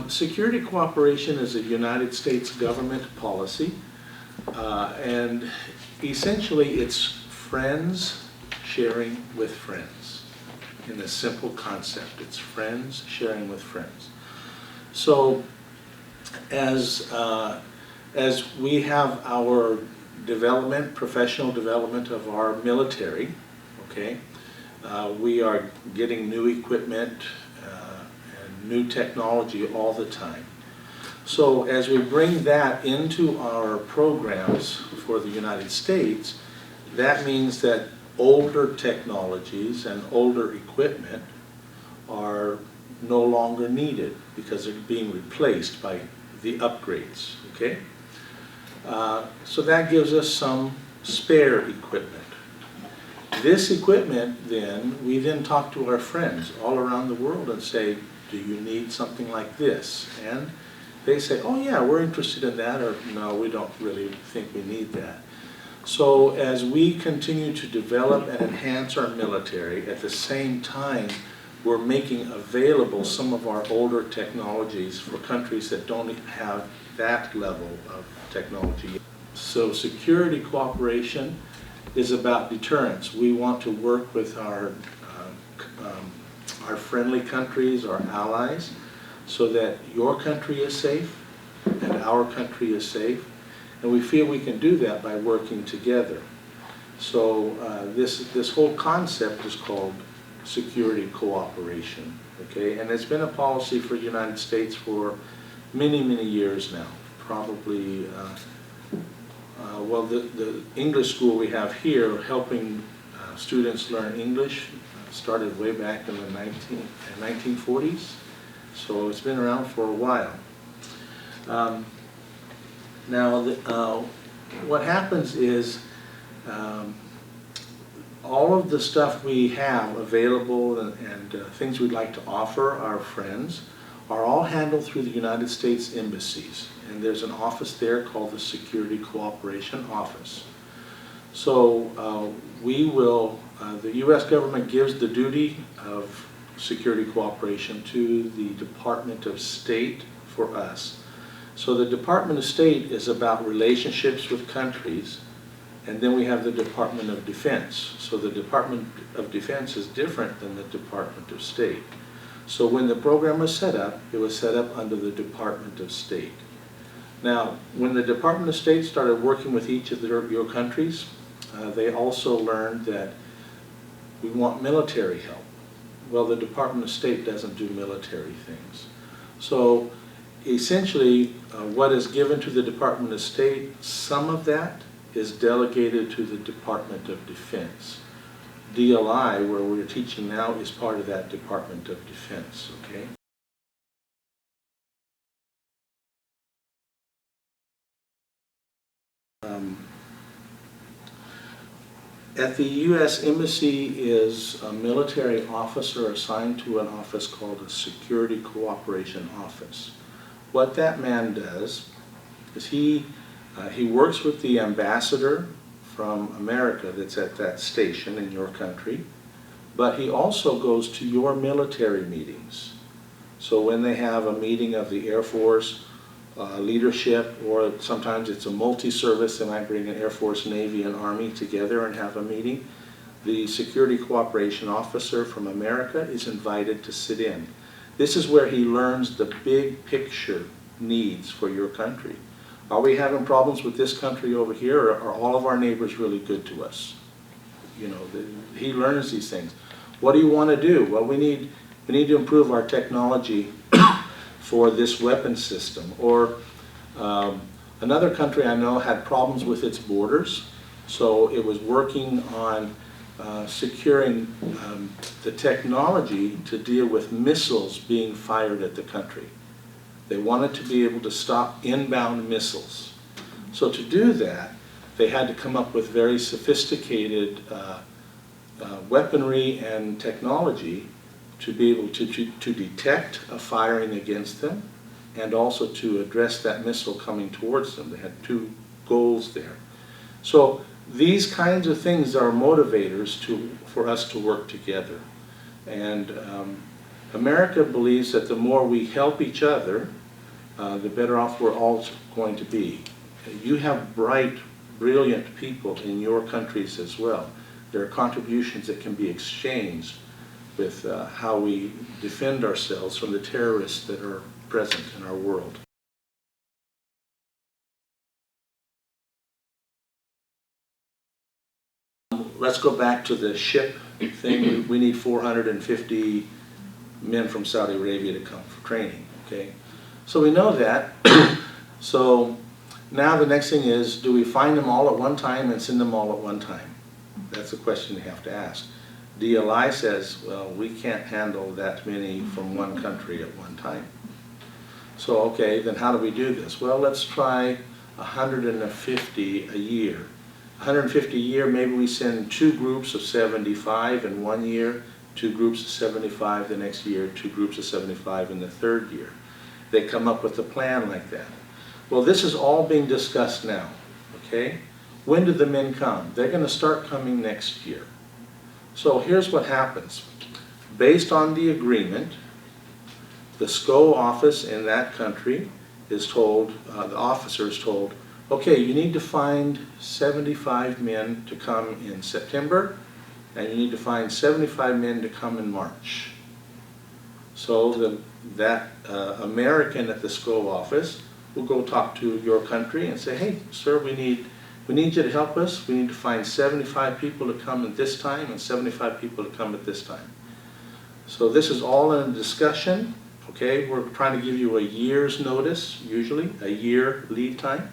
Security cooperation is a United States government policy, and essentially it's friends sharing with friends. In a simple concept, it's friends sharing with friends. So as we have our development, professional development of our military, okay, we are getting new equipment and new technology all the time. So as we bring that into our programs for the United States, that means that older technologies and older equipment are no longer needed because they're being replaced by the upgrades, okay? So that gives us some spare equipment. This equipment then, we then talk to our friends all around the world and say, do you need something like this? And they say, oh yeah, we're interested in that, or no, we don't really think we need that. So as we continue to develop and enhance our military, at the same time, we're making available some of our older technologies for countries that don't have that level of technology. So security cooperation is about deterrence. We want to work with our friendly countries, our allies, so that your country is safe and our country is safe. And we feel we can do that by working together. So this whole concept is called security cooperation, okay? And it's been a policy for the United States for many, many years now. Probably, well, the English school we have here helping students learn English started way back in the 1940s. So it's been around for a while. Now, what happens is all of the stuff we have available and things we'd like to offer our friends are all handled through the United States embassies. And there's an office there called the Security Cooperation Office. So the U.S. government gives the duty of security cooperation to the Department of State for us. So the Department of State is about relationships with countries, and then we have the Department of Defense. So the Department of Defense is different than the Department of State. So when the program was set up, it was set up under the Department of State. Now, when the Department of State started working with each of your countries, they also learned that we want military help. Well, the Department of State doesn't do military things. So essentially, what is given to the Department of State, some of that is delegated to the Department of Defense. DLI, where we're teaching now, is part of that Department of Defense, okay? At the U.S. Embassy is a military officer assigned to an office called a Security Cooperation Office. What that man does is he works with the ambassador from America that's at that station in your country, but he also goes to your military meetings. So when they have a meeting of the Air Force leadership, or sometimes it's a multi-service, they might bring an Air Force, Navy, and Army together and have a meeting, the Security Cooperation Officer from America is invited to sit in. This is where he learns the big picture needs for your country. Are we having problems with this country over here, or are all of our neighbors really good to us? You know, he learns these things. What do you want to do? Well, we need to improve our technology for this weapon system. Or another country I know had problems with its borders, so it was working on securing the technology to deal with missiles being fired at the country. They wanted to be able to stop inbound missiles. So to do that, they had to come up with very sophisticated weaponry and technology to be able to detect a firing against them and also to address that missile coming towards them. They had two goals there. So these kinds of things are motivators for us to work together. And America believes that the more we help each other, the better off we're all going to be. You have bright, brilliant people in your countries as well. There are contributions that can be exchanged with how we defend ourselves from the terrorists that are present in our world. Let's go back to the ship thing. We need 450 men from Saudi Arabia to come for training, okay? So we know that. So now the next thing is, do we find them all at one time and send them all at one time? That's a question you have to ask. DLI says, well, we can't handle that many from one country at one time. So, okay, then how do we do this? Well, let's try 150 a year. 150 a year, maybe we send 2 groups of 75 in 1 year, 2 groups of 75 the next year, 2 groups of 75 in the 3rd year. They come up with a plan like that. Well, this is all being discussed now, okay? When do the men come? They're going to start coming next year. So here's what happens. Based on the agreement, the SCO office in that country is told, the officer is told, okay, you need to find 75 men to come in September, and you need to find 75 men to come in March. So that American at the SCO office will go talk to your country and say, hey, sir, we need you to help us. We need to find 75 people to come at this time and 75 people to come at this time. So this is all in a discussion, okay? We're trying to give you a year's notice, usually, a year lead time.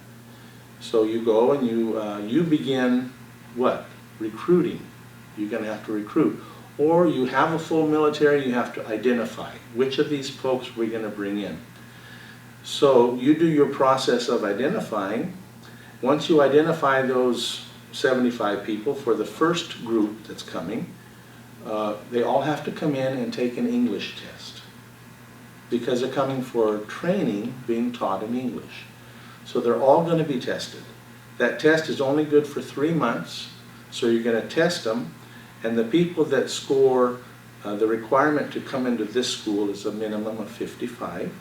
So you go and you begin, what? Recruiting. You're going to have to recruit. Or you have a full military, you have to identify which of these folks we're going to bring in. So you do your process of identifying. Once you identify those 75 people for the first group that's coming, they all have to come in and take an English test because they're coming for training being taught in English. So they're all going to be tested. That test is only good for 3 months, so you're going to test them, and the people that score the requirement to come into this school is a minimum of 55.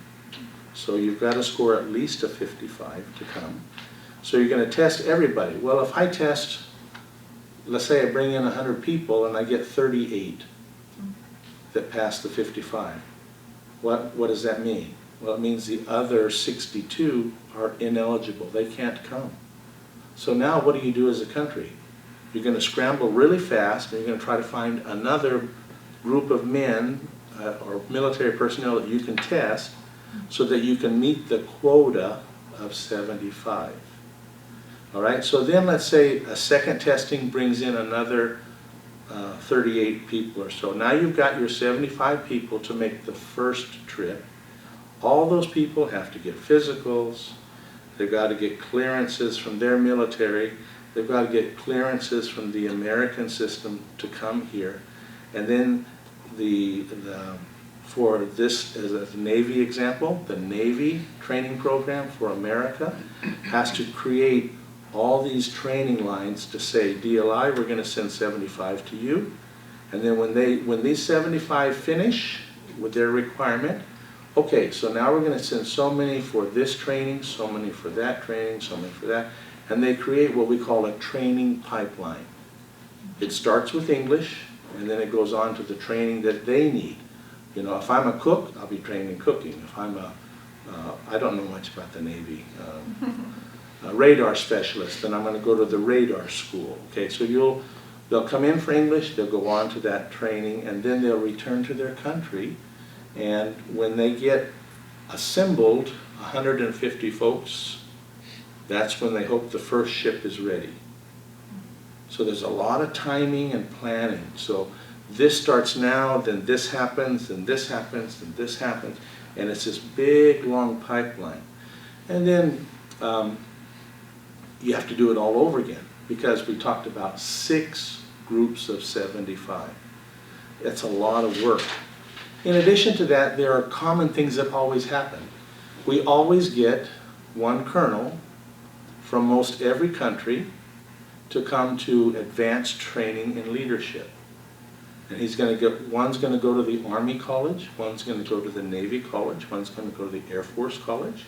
So you've got to score at least a 55 to come. So you're going to test everybody. Well, if I test, let's say I bring in 100 people and I get 38 that pass the 55. What does that mean? Well, it means the other 62 are ineligible. They can't come. So now what do you do as a country? You're going to scramble really fast and you're going to try to find another group of men or military personnel that you can test so that you can meet the quota of 75. All right, so then let's say a second testing brings in another 38 people or so. Now you've got your 75 people to make the first trip. All those people have to get physicals, they've got to get clearances from their military, they've got to get clearances from the American system to come here. And then for this as a Navy example, the Navy training program for America has to create all these training lines to say, DLI, we're going to send 75 to you. And then when these 75 finish with their requirement, okay, so now we're going to send so many for this training, so many for that training, so many for that. And they create what we call a training pipeline. It starts with English, and then it goes on to the training that they need. You know, if I'm a cook, I'll be trained in cooking. If I'm I don't know much about the Navy, a radar specialist, then I'm going to go to the radar school. Okay, so they'll come in for English, they'll go on to that training, and then they'll return to their country. And when they get assembled, 150 folks, that's when they hope the first ship is ready. So there's a lot of timing and planning. So this starts now, then this happens, then this happens, then this happens, and it's this big, long pipeline. And then you have to do it all over again, because we talked about 6 groups of 75. It's a lot of work. In addition to that, there are common things that always happen. We always get one colonel from most every country to come to advanced training in leadership. And one's going to go to the Army College, one's going to go to the Navy College, one's going to go to the Air Force College.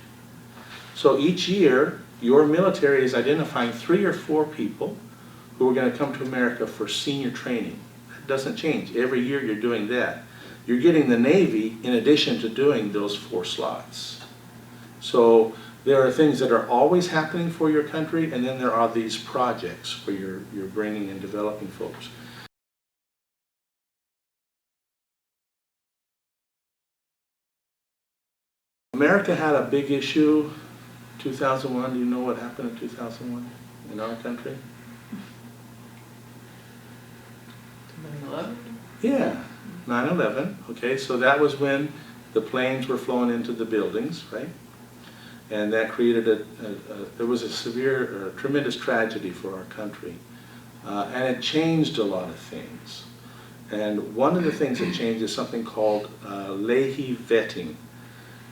So each year, your military is identifying 3 or 4 people who are going to come to America for senior training. That doesn't change. Every year you're doing that. You're getting the Navy in addition to doing those 4 slots. So there are things that are always happening for your country, and then there are these projects where you're bringing and developing folks. America had a big issue, 2001. Do you know what happened in 2001 in our country? 9/11? Yeah, 9/11. Okay, so that was when the planes were flown into the buildings, right? And that created it was a severe, tremendous tragedy for our country. And it changed a lot of things. And one of the things that changed is something called Leahy vetting.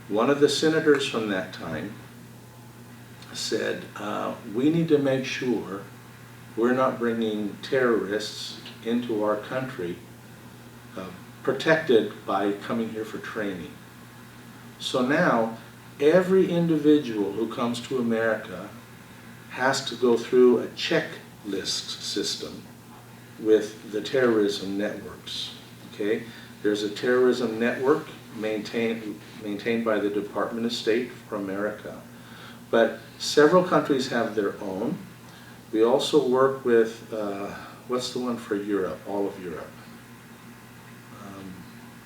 One of the senators from that time said, we need to make sure we're not bringing terrorists into our country protected by coming here for training. So now, every individual who comes to America has to go through a checklist system with the terrorism networks. Okay? There's a terrorism network maintained by the Department of State for America. But several countries have their own. We also work with, what's the one for Europe, all of Europe?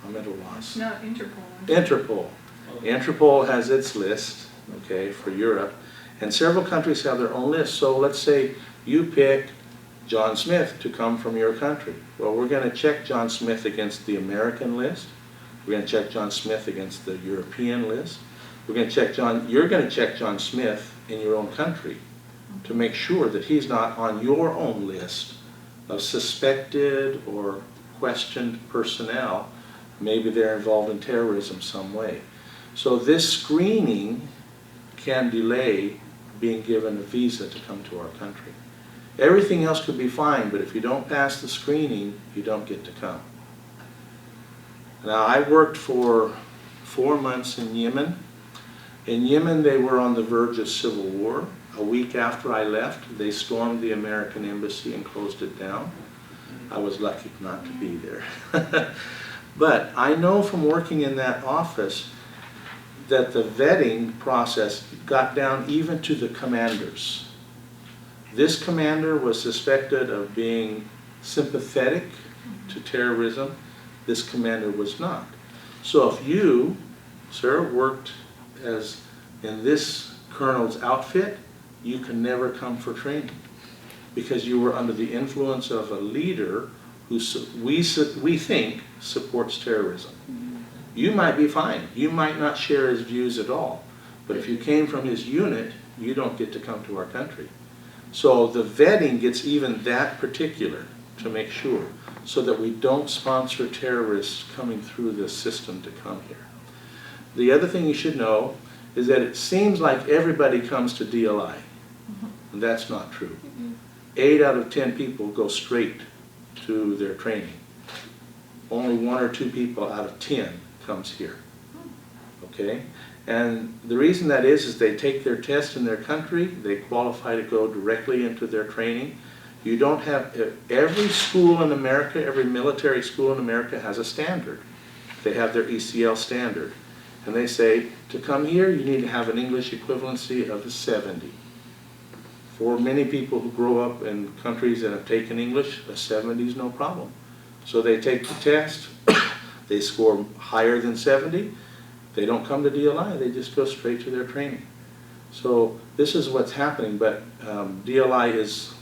I'm at a loss. Not Interpol. Interpol. Interpol has its list, okay, for Europe. And several countries have their own list. So let's say you pick John Smith to come from your country. Well, we're going to check John Smith against the American list. We're going to check John Smith against the European list. We're going to check you're going to check John Smith in your own country to make sure that he's not on your own list of suspected or questioned personnel. Maybe they're involved in terrorism some way. So this screening can delay being given a visa to come to our country. Everything else could be fine, but if you don't pass the screening, you don't get to come. Now, I worked for 4 months in Yemen. In Yemen, they were on the verge of civil war. A week after I left, they stormed the American embassy and closed it down. I was lucky not to be there. But I know from working in that office that the vetting process got down even to the commanders. This commander was suspected of being sympathetic to terrorism. This commander was not. So if you, sir, worked as in this colonel's outfit, you can never come for training because you were under the influence of a leader who we think supports terrorism. You might be fine. You might not share his views at all. But if you came from his unit, you don't get to come to our country. So the vetting gets even that particular to make sure so that we don't sponsor terrorists coming through the system to come here. The other thing you should know is that it seems like everybody comes to DLI. And that's not true. 8 out of 10 people go straight to their training. Only 1 or 2 people out of 10 comes here. Okay? And the reason that is they take their test in their country, they qualify to go directly into their training. You don't have, every school in America, every military school in America has a standard. They have their ECL standard. And they say, to come here, you need to have an English equivalency of a 70. For many people who grow up in countries that have taken English, a 70 is no problem. So they take the test, they score higher than 70, they don't come to DLI, they just go straight to their training. So this is what's happening, but DLI is,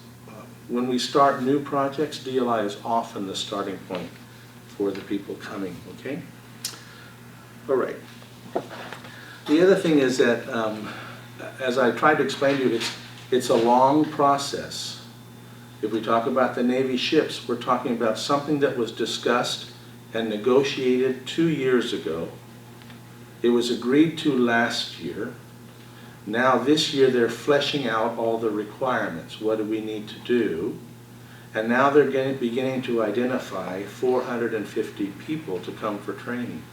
when we start new projects, DLI is often the starting point for the people coming, okay? All right. The other thing is that, as I tried to explain to you, it's a long process. If we talk about the Navy ships, we're talking about something that was discussed and negotiated 2 years ago. It was agreed to last year. Now this year they're fleshing out all the requirements. What do we need to do? And now they're beginning to identify 450 people to come for training.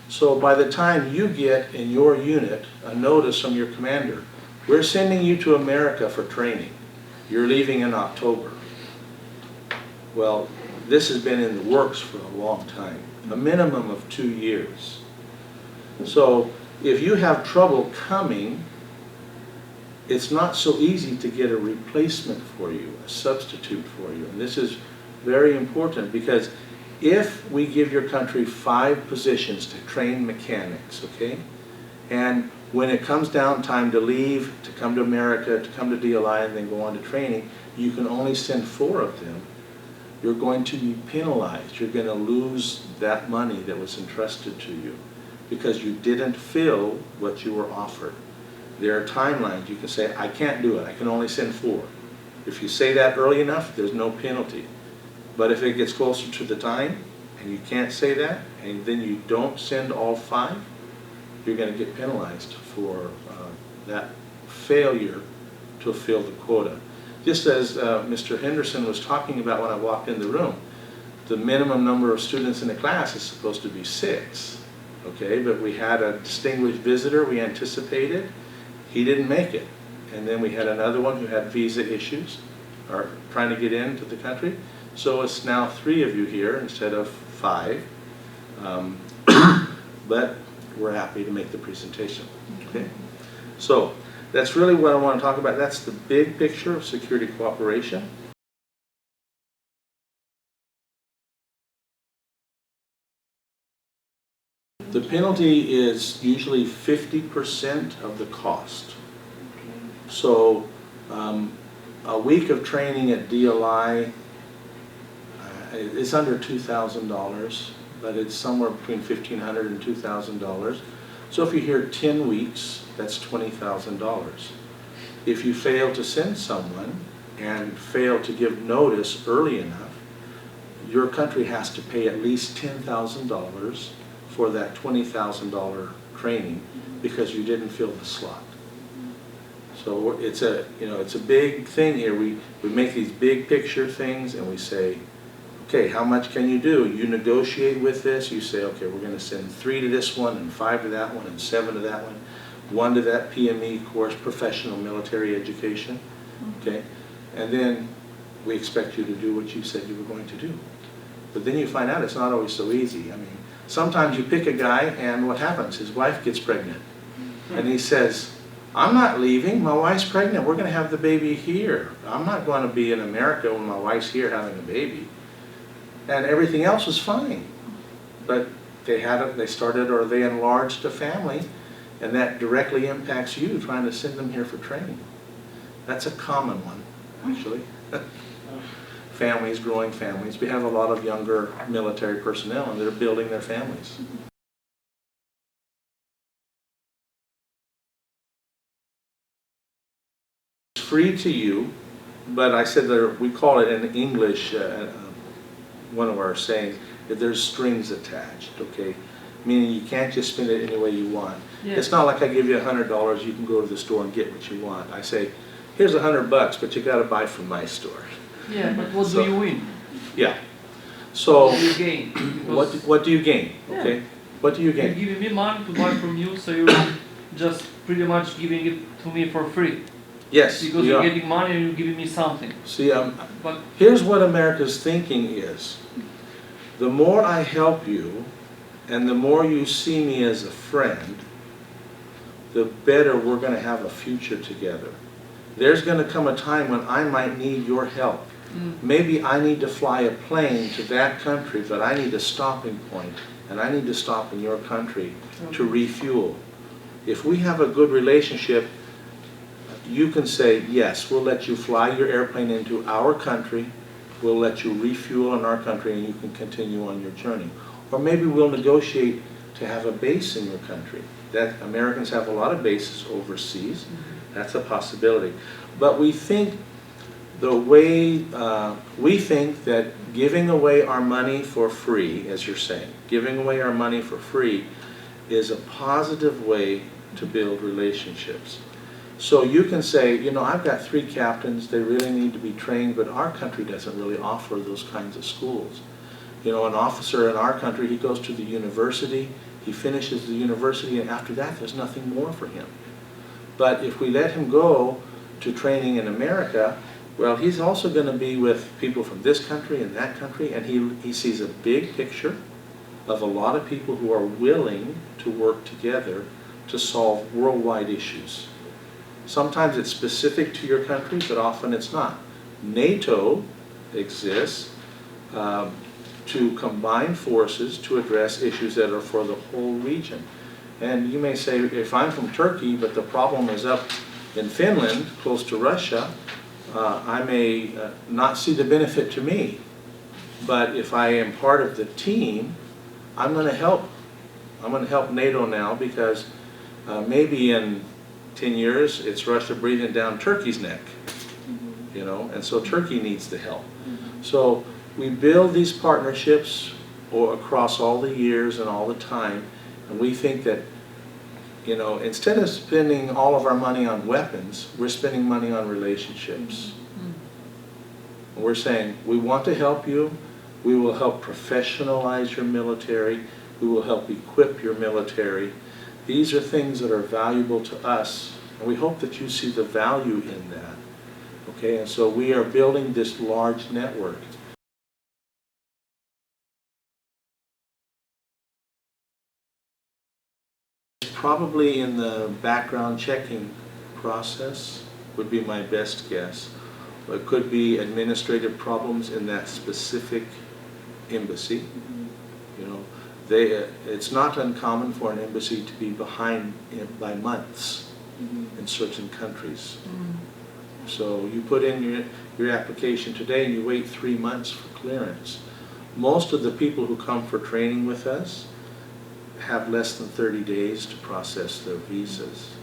So by the time you get in your unit a notice from your commander, we're sending you to America for training. You're leaving in October. Well, this has been in the works for a long time, a minimum of 2 years. So if you have trouble coming, it's not so easy to get a replacement for you, a substitute for you. And this is very important, because if we give your country 5 positions to train mechanics, okay, and when it comes down time to leave, to come to America, to come to DLI and then go on to training, you can only send 4 of them, you're going to be penalized. You're going to lose that money that was entrusted to you because you didn't fill what you were offered. There are timelines. You can say, I can't do it. I can only send 4. If you say that early enough, there's no penalty. But if it gets closer to the time and you can't say that, and then you don't send all 5, you're going to get penalized for that failure to fill the quota. Just as Mr. Henderson was talking about when I walked in the room, the minimum number of students in the class is supposed to be 6. Okay, but we had a distinguished visitor we anticipated. He didn't make it. And then we had another one who had visa issues, or trying to get into the country. So it's now 3 of you here instead of 5. But we're happy to make the presentation. Okay? So that's really what I want to talk about. That's the big picture of security cooperation. The penalty is usually 50% of the cost. So a week of training at DLI is under $2,000, but it's somewhere between $1,500 and $2,000. So if you hear 10 weeks, that's $20,000. If you fail to send someone and fail to give notice early enough, your country has to pay at least $10,000 for that $20,000 training because you didn't fill the slot. So it's a, it's a big thing here. We make these big picture things and we say, okay, how much can you do? You negotiate with this. You say, okay, we're going to send 3 to this one and 5 to that one and 7 to that one, 1 to that PME course, professional military education. Okay, and then we expect you to do what you said you were going to do. But then you find out it's not always so easy. I mean, sometimes you pick a guy and what happens? His wife gets pregnant. And he says, I'm not leaving. My wife's pregnant. We're going to have the baby here. I'm not going to be in America when my wife's here having a baby. And everything else was fine. But they started or they enlarged a family, and that directly impacts you trying to send them here for training. That's a common one, actually. Families, growing families. We have a lot of younger military personnel and they're building their families. It's free to you, but I said that we call it in English, one of our sayings, that there's strings attached, okay? Meaning you can't just spend it any way you want. Yeah. It's not like I give you $100, you can go to the store and get what you want. I say, here's $100, but you got to buy from my store. Yeah, but what do you win? Yeah. So what do you gain? What do you gain? Yeah. Okay. What do you gain? You're giving me money to buy from you, so you're just pretty much giving it to me for free. Yes. Because you're getting money and you're giving me something. See, but here's what America's thinking is: the more I help you, and the more you see me as a friend, the better we're going to have a future together. There's going to come a time when I might need your help. Maybe I need to fly a plane to that country, but I need a stopping point, and I need to stop in your country to refuel. If we have a good relationship, you can say, yes, we'll let you fly your airplane into our country, we'll let you refuel in our country, and you can continue on your journey. Or maybe we'll negotiate to have a base in your country. That Americans have a lot of bases overseas. That's a possibility. But we think we think that giving away our money for free, as you're saying, giving away our money for free is a positive way to build relationships. So you can say, you know, I've got 3 captains, they really need to be trained, but our country doesn't really offer those kinds of schools. You know, an officer in our country, he goes to the university, he finishes the university, and after that, there's nothing more for him. But if we let him go to training in America, well, he's also going to be with people from this country and that country, and he sees a big picture of a lot of people who are willing to work together to solve worldwide issues. Sometimes it's specific to your country, but often it's not. NATO exists to combine forces to address issues that are for the whole region. And you may say, if I'm from Turkey, but the problem is up in Finland, close to Russia, I may not see the benefit to me. But if I am part of the team, I'm going to help. I'm going to help NATO now because maybe in 10 years, it's Russia breathing down Turkey's neck, you know, and so Turkey needs the help. So we build these partnerships across all the years and all the time, and we think that, you know, instead of spending all of our money on weapons, we're spending money on relationships. And we're saying, we want to help you, we will help professionalize your military, we will help equip your military. These are things that are valuable to us, and we hope that you see the value in that. Okay, and so we are building this large network. Probably in the background checking process would be my best guess. It could be administrative problems in that specific embassy. You know, it's not uncommon for an embassy to be behind by months in certain countries. So you put in your application today and you wait 3 months for clearance. Most of the people who come for training with us have less than 30 days to process their visas.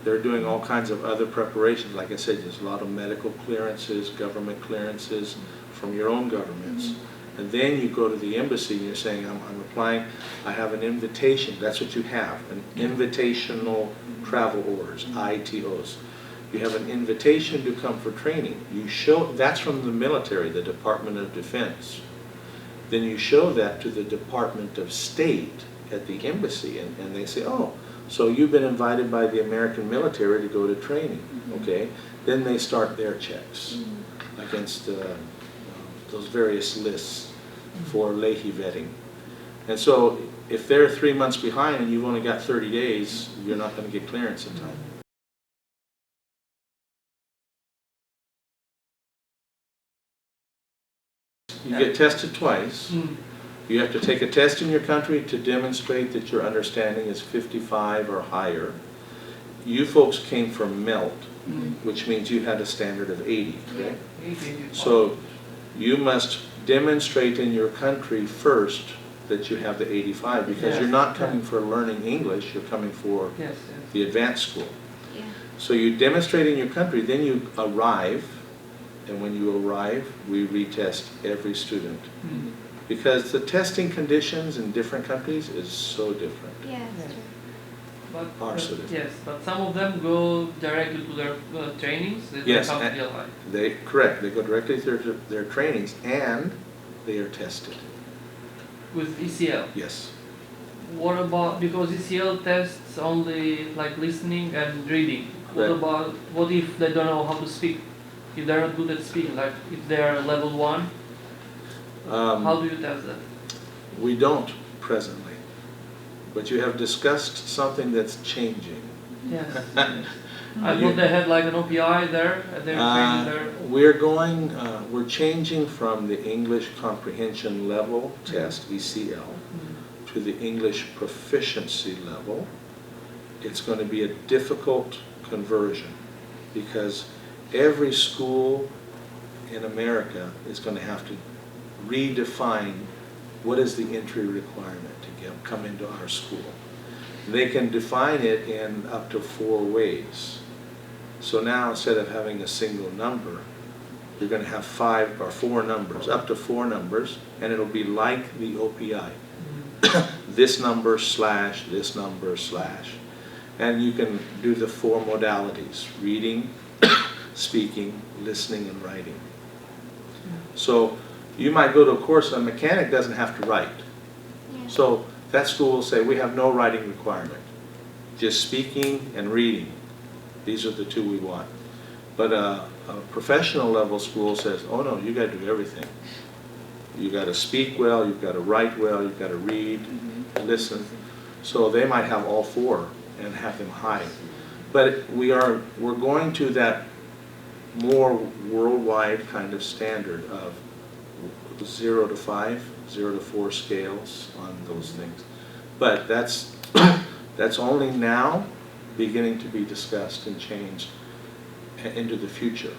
They're doing all kinds of other preparations. Like I said, there's a lot of medical clearances, government clearances from your own governments. And then you go to the embassy and you're saying, I'm applying, I have an invitation. That's what you have, an invitational travel orders, ITOs. You have an invitation to come for training. You show, that's from the military, the Department of Defense. Then you show that to the Department of State at the embassy, and they say, oh, so you've been invited by the American military to go to training, okay? Then they start their checks against those various lists for Leahy vetting. And so if they're 3 months behind and you've only got 30 days, you're not going to get clearance in time. You get tested twice. You have to take a test in your country to demonstrate that your understanding is 55 or higher. You folks came from MELT, which means you had a standard of 80, correct? So you must demonstrate in your country first that you have the 85, because you're not coming for learning English, you're coming for the advanced school. So you demonstrate in your country, then you arrive, and when you arrive, we retest every student. Because the testing conditions in different countries is so different. But, yes, but some of them go directly to their trainings. They don't come to real life. Correct. They go directly to their trainings, and they are tested. With ECL? Yes. What about, because ECL tests only like listening and reading. What about, what if they don't know how to speak? If they're not good at speaking, like if they're level 1, how do you test that? We don't presently, but you have discussed something that's changing. Yes. I thought they had like an OPI there, they're training there. We're changing from the English Comprehension Level Test, ECL, to the English Proficiency Level. It's going to be a difficult conversion because every school in America is going to have to redefine what is the entry requirement to come into our school. They can define it in up to 4 ways. So now instead of having a single number, you're going to have 5 or 4 numbers, up to 4 numbers, and it'll be like the OPI. This number slash, this number slash. And you can do the 4 modalities: reading, speaking, listening, and writing. So you might go to a course, a mechanic doesn't have to write. Yeah. So that school will say, we have no writing requirement, just speaking and reading. These are the 2 we want. But a professional level school says, oh no, you got to do everything. You got to speak well, you've got to write well, you've got to read, listen. So they might have all 4 and have them high. But we're going to that more worldwide kind of standard of 0 to 5, 0 to 4 scales on those things. But that's only now beginning to be discussed and changed into the future.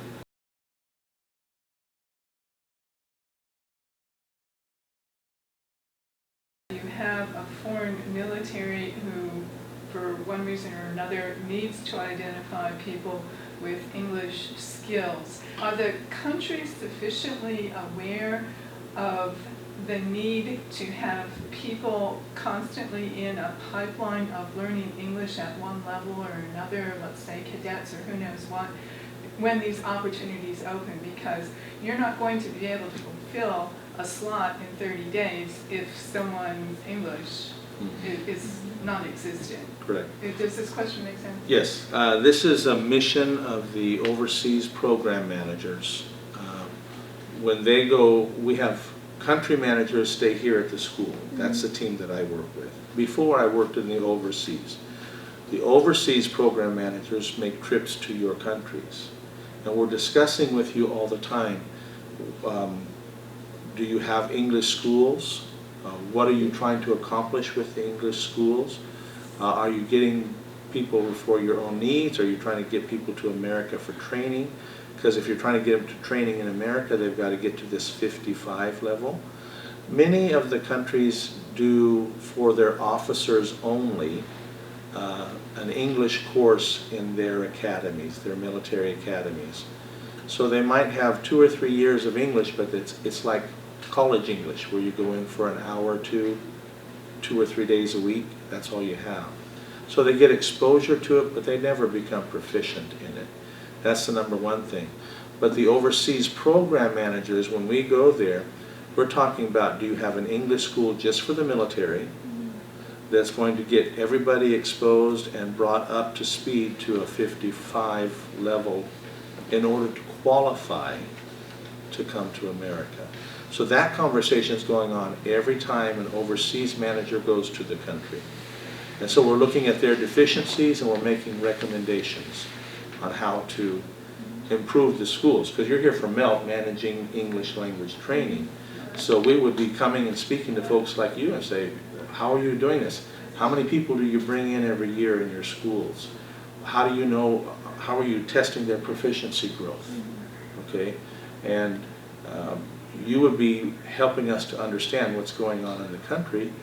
You have a foreign military who, for one reason or another, needs to identify people with English skills. Are the countries sufficiently aware of the need to have people constantly in a pipeline of learning English at one level or another, let's say cadets or who knows what, when these opportunities open? Because you're not going to be able to fulfill a slot in 30 days if someone's English is non-existent. Correct. Does this question make sense? Yes, this is a mission of the overseas program managers. When they go, we have country managers stay here at the school. That's the team that I work with. Before, I worked in the overseas. The overseas program managers make trips to your countries. And we're discussing with you all the time, do you have English schools? What are you trying to accomplish with the English schools? Are you getting people for your own needs? Are you trying to get people to America for training? Because if you're trying to get them to training in America, they've got to get to this 55 level. Many of the countries do, for their officers only, an English course in their academies, their military academies. So they might have 2 or 3 years of English, but it's like college English, where you go in for an hour or 2 or 3 days a week. That's all you have. So they get exposure to it, but they never become proficient in it. That's the number one thing. But the overseas program managers, when we go there, we're talking about, do you have an English school just for the military that's going to get everybody exposed and brought up to speed to a 55 level in order to qualify to come to America. So that conversation is going on every time an overseas manager goes to the country. And so we're looking at their deficiencies and we're making recommendations on how to improve the schools. Because you're here for MELT, Managing English Language Training. So we would be coming and speaking to folks like you and say, how are you doing this? How many people do you bring in every year in your schools? How do you know, how are you testing their proficiency growth? Okay, and you would be helping us to understand what's going on in the country,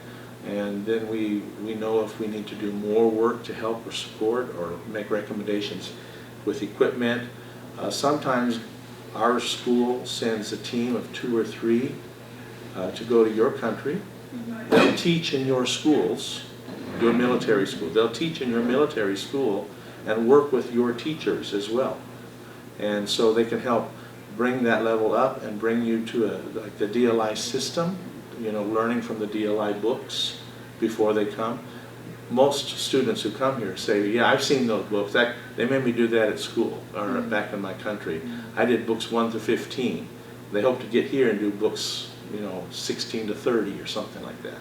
and then we know if we need to do more work to help or support or make recommendations with equipment. Sometimes our school sends a team of 2 or 3 to go to your country. They'll teach in your schools, your military school. They'll teach in your military school and work with your teachers as well. And so they can help bring that level up and bring you to like the DLI system, you know, learning from the DLI books before they come. Most students who come here say, yeah, I've seen those books. They made me do that at school or back in my country. I did books 1 to 15. They hope to get here and do books, you know, 16 to 30 or something like that.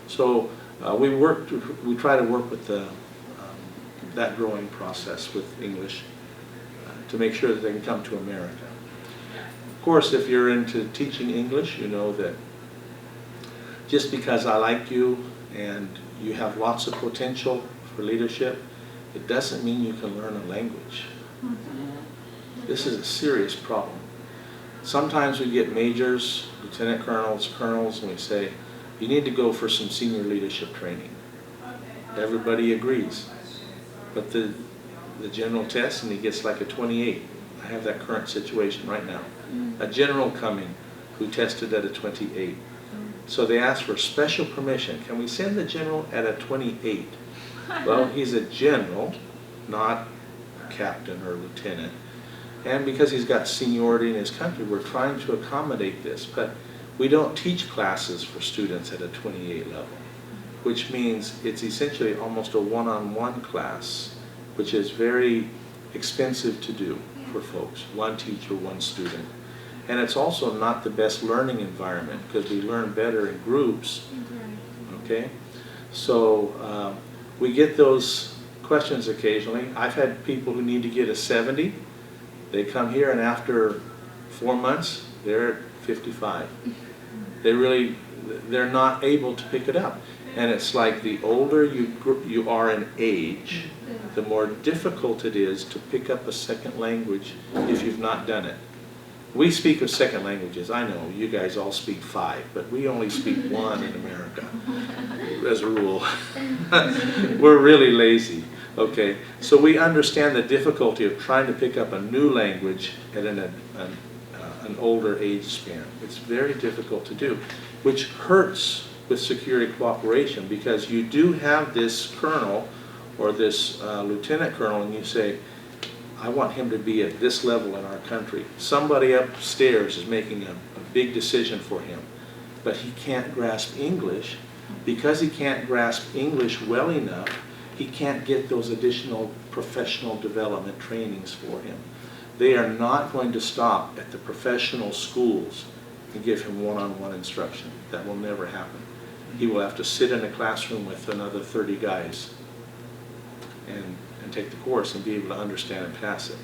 So we try to work with that growing process with English to make sure that they can come to America. Of course, if you're into teaching English, you know that just because I like you and you have lots of potential for leadership, it doesn't mean you can learn a language. This is a serious problem. Sometimes we get majors, lieutenant colonels, colonels, and we say, you need to go for some senior leadership training. Everybody agrees. But the general tests, and he gets like a 28. I have that current situation right now. A general coming who tested at a 28. So they asked for special permission. Can we send the general at a 28? Well, he's a general, not a captain or lieutenant. And because he's got seniority in his country, we're trying to accommodate this. But we don't teach classes for students at a 28 level, which means it's essentially almost a one-on-one class, which is very expensive to do for folks, one teacher, one student. And it's also not the best learning environment because we learn better in groups, okay? So we get those questions occasionally. I've had people who need to get a 70. They come here and after 4 months, they're at 55. They're not able to pick it up. And it's like the older you are in age, the more difficult it is to pick up a second language if you've not done it. We speak of second languages. I know you guys all speak 5, but we only speak 1 in America as a rule. We're really lazy. Okay, so we understand the difficulty of trying to pick up a new language at an older age span. It's very difficult to do, which hurts with security cooperation because you do have this colonel or this lieutenant colonel and you say, I want him to be at this level in our country. Somebody upstairs is making a big decision for him, but he can't grasp English. Because he can't grasp English well enough, he can't get those additional professional development trainings for him. They are not going to stop at the professional schools and give him one-on-one instruction. That will never happen. He will have to sit in a classroom with another 30 guys and take the course and be able to understand and pass it.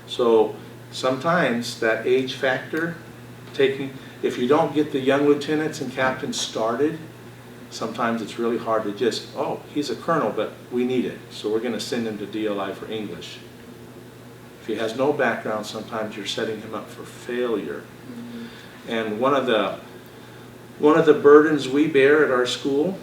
So sometimes that age factor, if you don't get the young lieutenants and captains started, sometimes it's really hard to just, oh, he's a colonel, but we need it, so we're going to send him to DLI for English. If he has no background, sometimes you're setting him up for failure. And one of the burdens we bear at our school,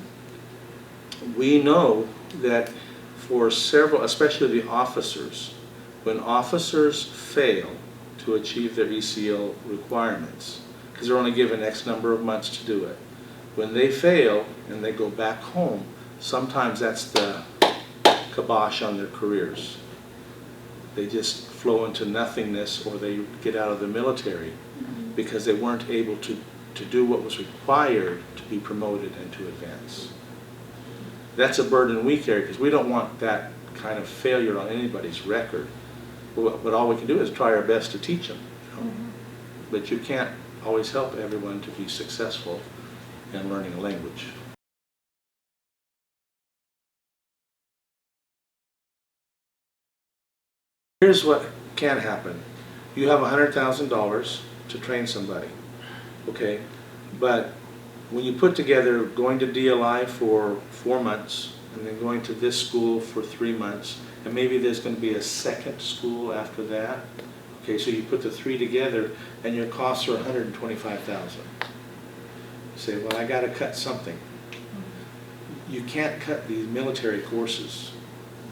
we know that for several, especially the officers, when officers fail to achieve their ECL requirements, because they're only given X number of months to do it, when they fail and they go back home, sometimes that's the kibosh on their careers. They just flow into nothingness or they get out of the military because they weren't able to do what was required to be promoted and to advance. That's a burden we carry because we don't want that kind of failure on anybody's record. But all we can do is try our best to teach them. You know? But you can't always help everyone to be successful in learning a language. Here's what can happen. You have $100,000 to train somebody, okay? But when you put together going to DLI for 4 months and then going to this school for 3 months, and maybe there's going to be a second school after that, okay, so you put the 3 together and your costs are $125,000. You say, well, I got to cut something. You can't cut these military courses.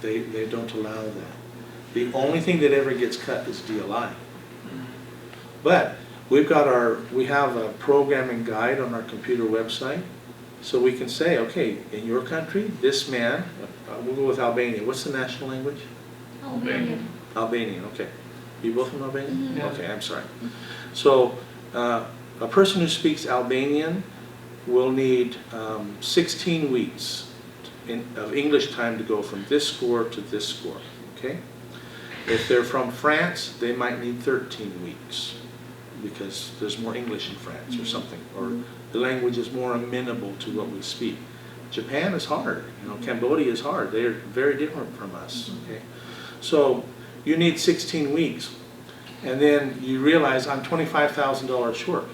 They don't allow that. The only thing that ever gets cut is DLI. But we have a programming guide on our computer website, so we can say, okay, in your country, this man, we'll go with Albania. What's the national language? Albanian. Albanian, okay. You both from Albania? Mm-hmm. Yeah. Okay, I'm sorry. So a person who speaks Albanian will need 16 weeks of English time to go from this score to this score, okay? If they're from France, they might need 13 weeks because there's more English in France or something, or the language is more amenable to what we speak. Japan is hard, you know, Cambodia is hard. They're very different from us, okay? So you need 16 weeks, and then you realize I'm $25,000 short.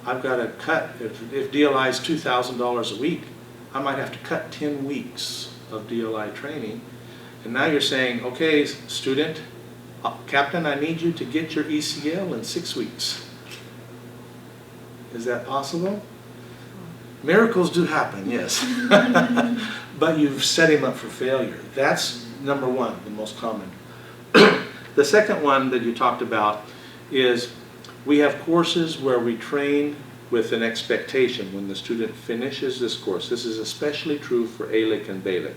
I've got to cut, if DLI is $2,000 a week, I might have to cut 10 weeks of DLI training. And now you're saying, okay, student, captain, I need you to get your ECL in 6 weeks. Is that possible? Miracles do happen, yes. But you've set him up for failure. That's number one, the most common. The second one that you talked about is we have courses where we train with an expectation when the student finishes this course. This is especially true for ALIC and BALIC.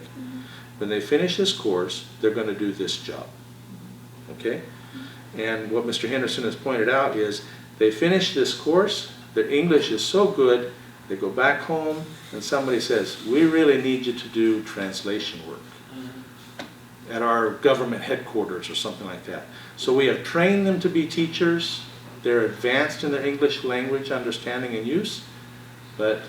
When they finish this course, they're going to do this job. Okay? And what Mr. Henderson has pointed out is they finish this course, their English is so good, they go back home and somebody says, we really need you to do translation work at our government headquarters or something like that. So we have trained them to be teachers. They're advanced in their English language understanding and use, but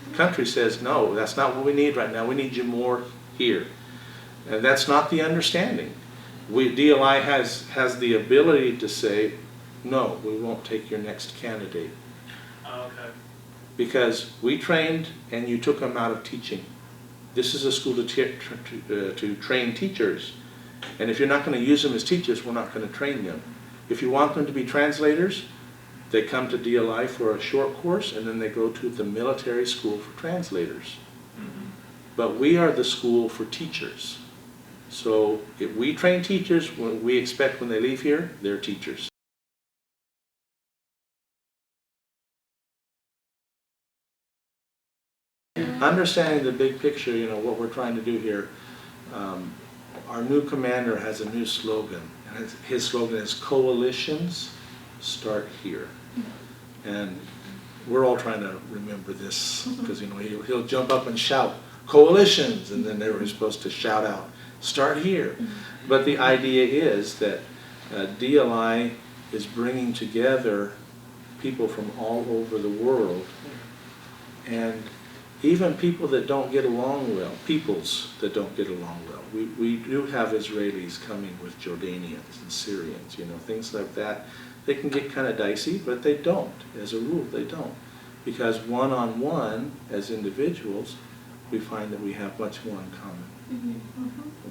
the country says, no, that's not what we need right now. We need you more here. And that's not the understanding. DLI has the ability to say, no, we won't take your next candidate. Okay. Because we trained and you took them out of teaching. This is a school to train teachers. And if you're not going to use them as teachers, we're not going to train them. If you want them to be translators, they come to DLI for a short course and then they go to the military school for translators. But we are the school for teachers. So if we train teachers, we expect when they leave here, they're teachers. Understanding the big picture, you know, what we're trying to do here, our new commander has a new slogan. And his slogan is, coalitions start here. And we're all trying to remember this because, you know, he'll jump up and shout, coalitions, and then everybody's supposed to shout out, start here. But the idea is that DLI is bringing together people from all over the world, and even people that don't get along well, peoples that don't get along well. We do have Israelis coming with Jordanians and Syrians, you know, things like that. They can get kind of dicey, but they don't. As a rule, they don't. Because one-on-one, as individuals, we find that we have much more in common.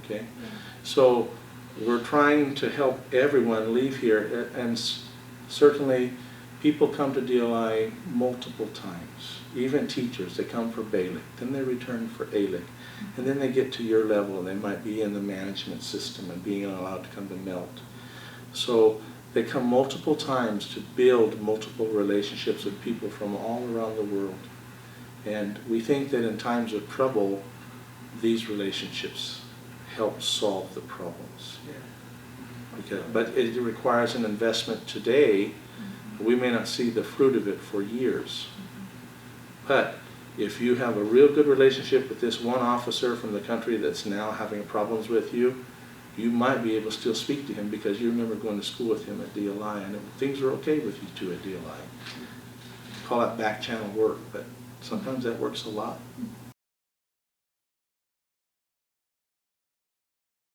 Okay? So we're trying to help everyone leave here, and certainly people come to DLI multiple times. Even teachers, they come for BALIC, then they return for ALIC, and then they get to your level and they might be in the management system and being allowed to come to MELT. So they come multiple times to build multiple relationships with people from all around the world. And we think that in times of trouble, these relationships help solve the problems. But it requires an investment today. We may not see the fruit of it for years. But if you have a real good relationship with this one officer from the country that's now having problems with you, you might be able to still speak to him because you remember going to school with him at DLI and things are okay with you two at DLI. Call that back channel work, but sometimes that works a lot.